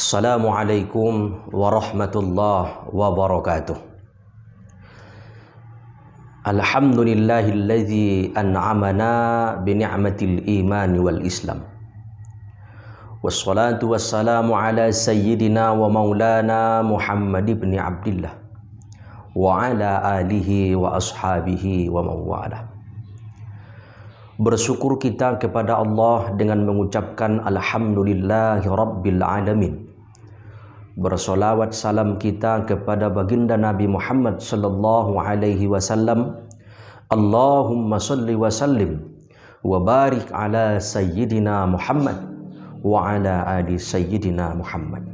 Assalamualaikum warahmatullahi wabarakatuh. Alhamdulillahilladzi an'amana bi ni'matil iman wal islam. Wassalatu wassalamu ala sayyidina wa maulana Muhammad ibn Abdillah wa ala alihi wa ashabihi wa mawala. Bersyukur kita kepada Allah dengan mengucapkan alhamdulillahi rabbil alamin. Bersolawat salam kita kepada baginda Nabi Muhammad sallallahu alaihi wasallam. Allahumma salli wa sallim wa barik ala sayyidina Muhammad wa ala ali sayyidina Muhammad.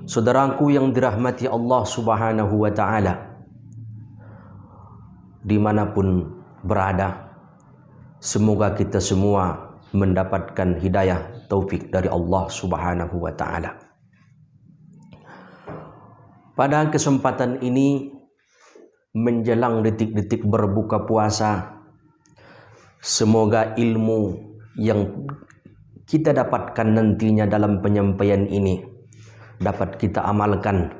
Saudaraku yang dirahmati Allah subhanahu wa ta'ala, dimanapun berada, semoga kita semua mendapatkan hidayah taufik dari Allah subhanahu wa ta'ala. Pada kesempatan ini menjelang detik-detik berbuka puasa, semoga ilmu yang kita dapatkan nantinya dalam penyampaian ini dapat kita amalkan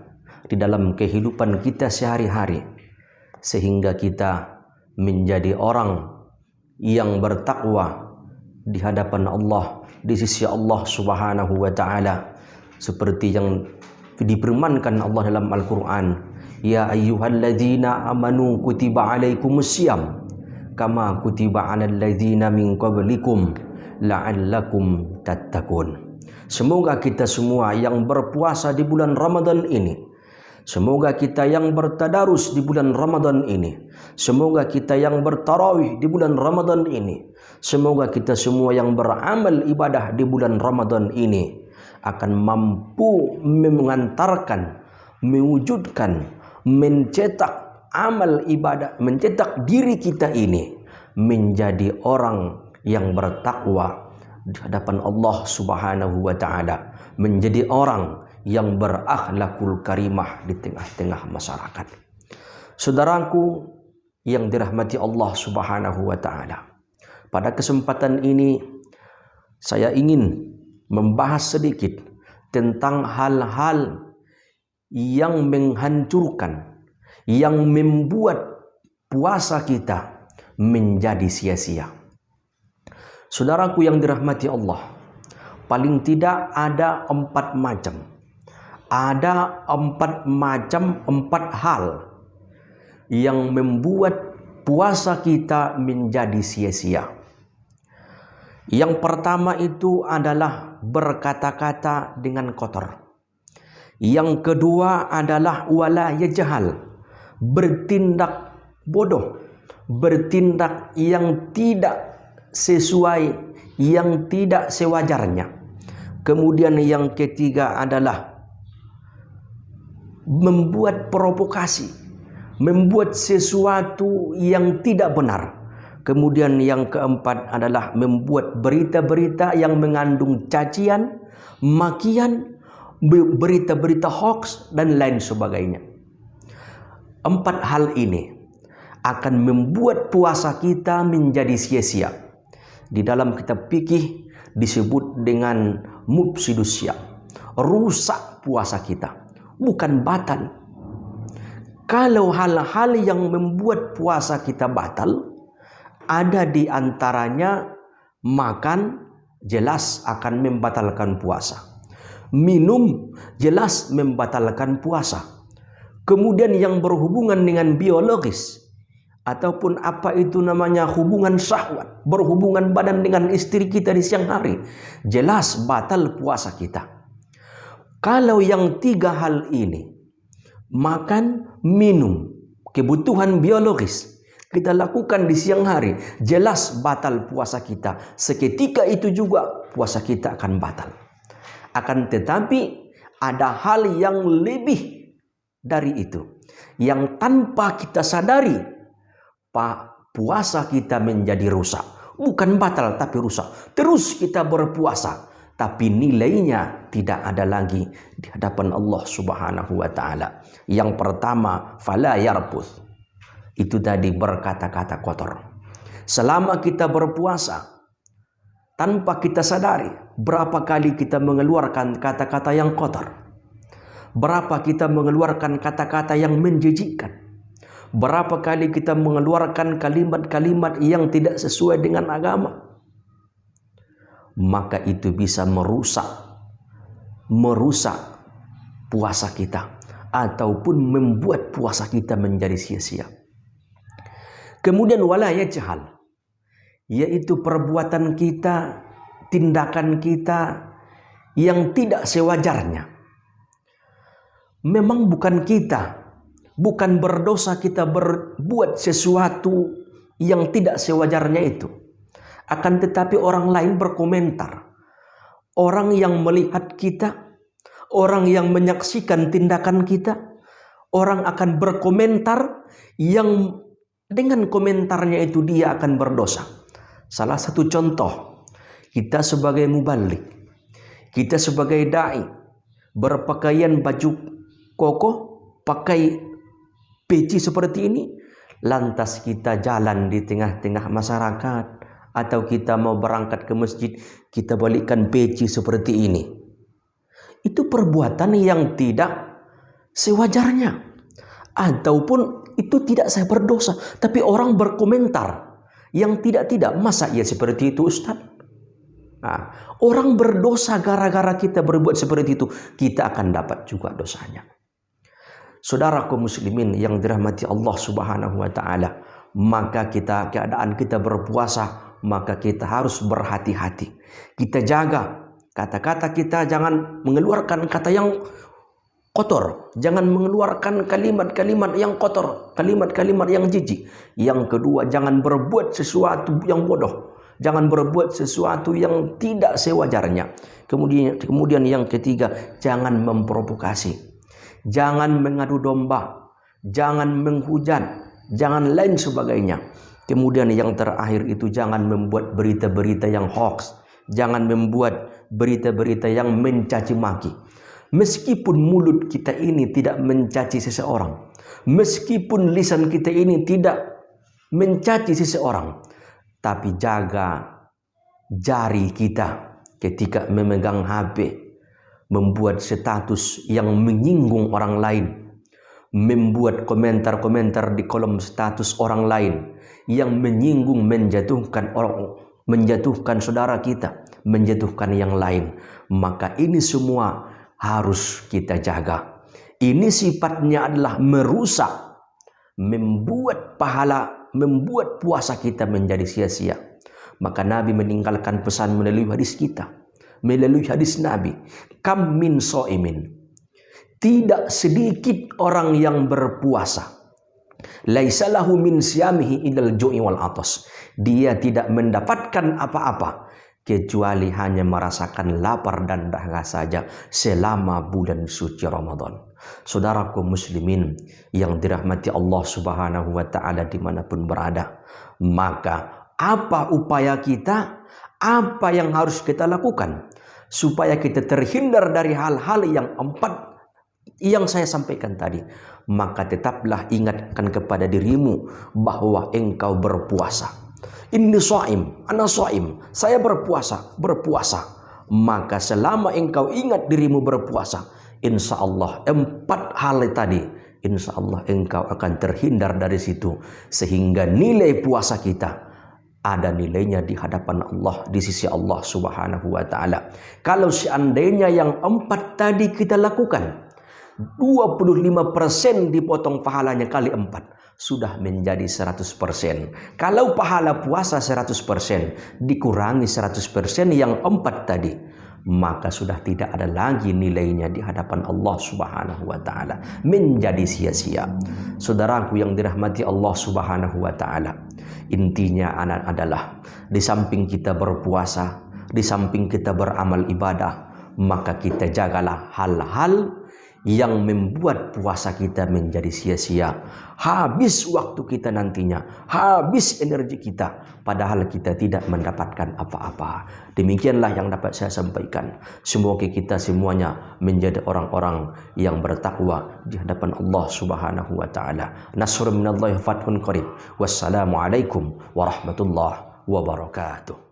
di dalam kehidupan kita sehari-hari, sehingga kita menjadi orang yang bertakwa di hadapan Allah, di sisi Allah subhanahu wa ta'ala, seperti yang difirmankan Allah dalam Al-Quran, ya ayyuhalladzina amanu kutiba alaikumusiyam kama kutiba alal ladzina min qablikum la'allakum tattaqun. Semoga kita semua yang berpuasa di bulan Ramadan ini, semoga kita yang bertadarus di bulan Ramadan ini, semoga kita yang bertarawih di bulan Ramadan ini, semoga kita semua yang beramal ibadah di bulan Ramadan ini akan mampu mengantarkan, mewujudkan, mencetak amal ibadah, mencetak diri kita ini menjadi orang yang bertakwa di hadapan Allah subhanahu wa ta'ala, menjadi orang yang berakhlakul karimah di tengah-tengah masyarakat. Saudaraku yang dirahmati Allah subhanahu wa ta'ala, pada kesempatan ini saya ingin membahas sedikit tentang hal-hal yang menghancurkan, yang membuat puasa kita menjadi sia-sia. Saudaraku yang dirahmati Allah, paling tidak ada 4 macam. Ada 4 macam, 4 hal yang membuat puasa kita menjadi sia-sia. Yang pertama itu adalah berkata-kata dengan kotor. Yang kedua adalah wala yajhal, bertindak bodoh, bertindak yang tidak sesuai, yang tidak sewajarnya. Kemudian yang ketiga adalah membuat provokasi, membuat sesuatu yang tidak benar. Kemudian yang keempat adalah membuat berita-berita yang mengandung cacian, makian, berita-berita hoax dan lain sebagainya. 4 hal ini akan membuat puasa kita menjadi sia-sia. Di dalam kitab fikih disebut dengan mufsidus syam, rusak puasa kita, bukan batal. Kalau hal-hal yang membuat puasa kita batal, ada di antaranya makan, jelas akan membatalkan puasa. Minum jelas membatalkan puasa. Kemudian yang berhubungan dengan biologis, ataupun apa itu namanya hubungan syahwat, berhubungan badan dengan istri kita di siang hari, jelas batal puasa kita. Kalau yang 3 hal ini, makan, minum, kebutuhan biologis, kita lakukan di siang hari, jelas batal puasa kita. Seketika itu juga puasa kita akan batal. Akan tetapi ada hal yang lebih dari itu, yang tanpa kita sadari, puasa kita menjadi rusak. Bukan batal tapi rusak. Terus kita berpuasa, tapi nilainya tidak ada lagi di hadapan Allah subhanahu wa ta'ala. Yang pertama, fala yarputh, itu tadi berkata-kata kotor. Selama kita berpuasa, tanpa kita sadari berapa kali kita mengeluarkan kata-kata yang kotor, berapa kita mengeluarkan kata-kata yang menjijikkan, berapa kali kita mengeluarkan kalimat-kalimat yang tidak sesuai dengan agama, maka itu bisa merusak puasa kita ataupun membuat puasa kita menjadi sia-sia. Kemudian wala yajhal, yaitu perbuatan kita, tindakan kita yang tidak sewajarnya. Memang bukan berdosa kita berbuat sesuatu yang tidak sewajarnya itu. Akan tetapi orang lain berkomentar. Orang yang melihat kita, orang yang menyaksikan tindakan kita, orang akan berkomentar yang dengan komentarnya itu dia akan berdosa. Salah satu contoh, kita sebagai mubalik, kita sebagai da'i, berpakaian baju kokoh, pakai peci seperti ini, lantas kita jalan di tengah-tengah masyarakat, atau kita mau berangkat ke masjid, kita balikkan peci seperti ini. Itu perbuatan yang tidak sewajarnya, ataupun itu tidak saya berdosa, tapi orang berkomentar yang tidak, masa ia seperti itu Ustaz? Nah, orang berdosa gara-gara kita berbuat seperti itu, kita akan dapat juga dosanya. Saudaraku muslimin yang dirahmati Allah Subhanahu wa taala, maka keadaan kita berpuasa, maka kita harus berhati-hati. Kita jaga kata-kata kita, jangan mengeluarkan kata yang kotor, jangan mengeluarkan kalimat-kalimat yang kotor, kalimat-kalimat yang jijik. Yang kedua, jangan berbuat sesuatu yang bodoh, jangan berbuat sesuatu yang tidak sewajarnya. Kemudian yang ketiga, jangan memprovokasi, jangan mengadu domba, jangan menghujat, jangan lain sebagainya. Kemudian yang terakhir itu, jangan membuat berita-berita yang hoax, jangan membuat berita-berita yang mencaci maki. Meskipun mulut kita ini tidak mencaci seseorang, meskipun lisan kita ini tidak mencaci seseorang, tapi jaga jari kita ketika memegang HP, membuat status yang menyinggung orang lain, membuat komentar-komentar di kolom status orang lain yang menyinggung, menjatuhkan saudara kita, menjatuhkan yang lain. Maka ini semua harus kita jaga. Ini sifatnya adalah merusak, membuat puasa kita menjadi sia-sia. Maka Nabi meninggalkan pesan melalui hadis kita, melalui hadis Nabi, kam min so'imin, tidak sedikit orang yang berpuasa, laisa lahu min siyamihi ilal ju'i wal atas, dia tidak mendapatkan apa-apa kecuali hanya merasakan lapar dan dahaga saja selama bulan suci Ramadan. Saudaraku muslimin yang dirahmati Allah Subhanahu wa taala dimanapun berada, maka apa upaya kita, apa yang harus kita lakukan supaya kita terhindar dari hal-hal yang empat yang saya sampaikan tadi? Maka tetaplah ingatkan kepada dirimu bahwa engkau berpuasa. Inni shaim, ana shaim, saya berpuasa. Maka selama engkau ingat dirimu berpuasa, insya Allah 4 hal tadi, insya Allah engkau akan terhindar dari situ, sehingga nilai puasa kita ada nilainya di hadapan Allah, di sisi Allah Subhanahu wa taala. Kalau seandainya yang 4 tadi kita lakukan, 25% dipotong pahalanya kali 4, sudah menjadi 100%. Kalau pahala puasa 100%, dikurangi 100% yang 4 tadi, maka sudah tidak ada lagi nilainya di hadapan Allah Subhanahu wa taala, menjadi sia-sia. Saudaraku yang dirahmati Allah Subhanahu wa taala, intinya adalah di samping kita berpuasa, di samping kita beramal ibadah, maka kita jagalah hal-hal yang membuat puasa kita menjadi sia-sia, habis waktu kita nantinya, habis energi kita, padahal kita tidak mendapatkan apa-apa. Demikianlah yang dapat saya sampaikan. Semoga kita semuanya menjadi orang-orang yang bertakwa di hadapan Allah Subhanahu wa taala. Nasrun minallahi fathun qarib. Wassalamualaikum warahmatullahi wabarakatuh.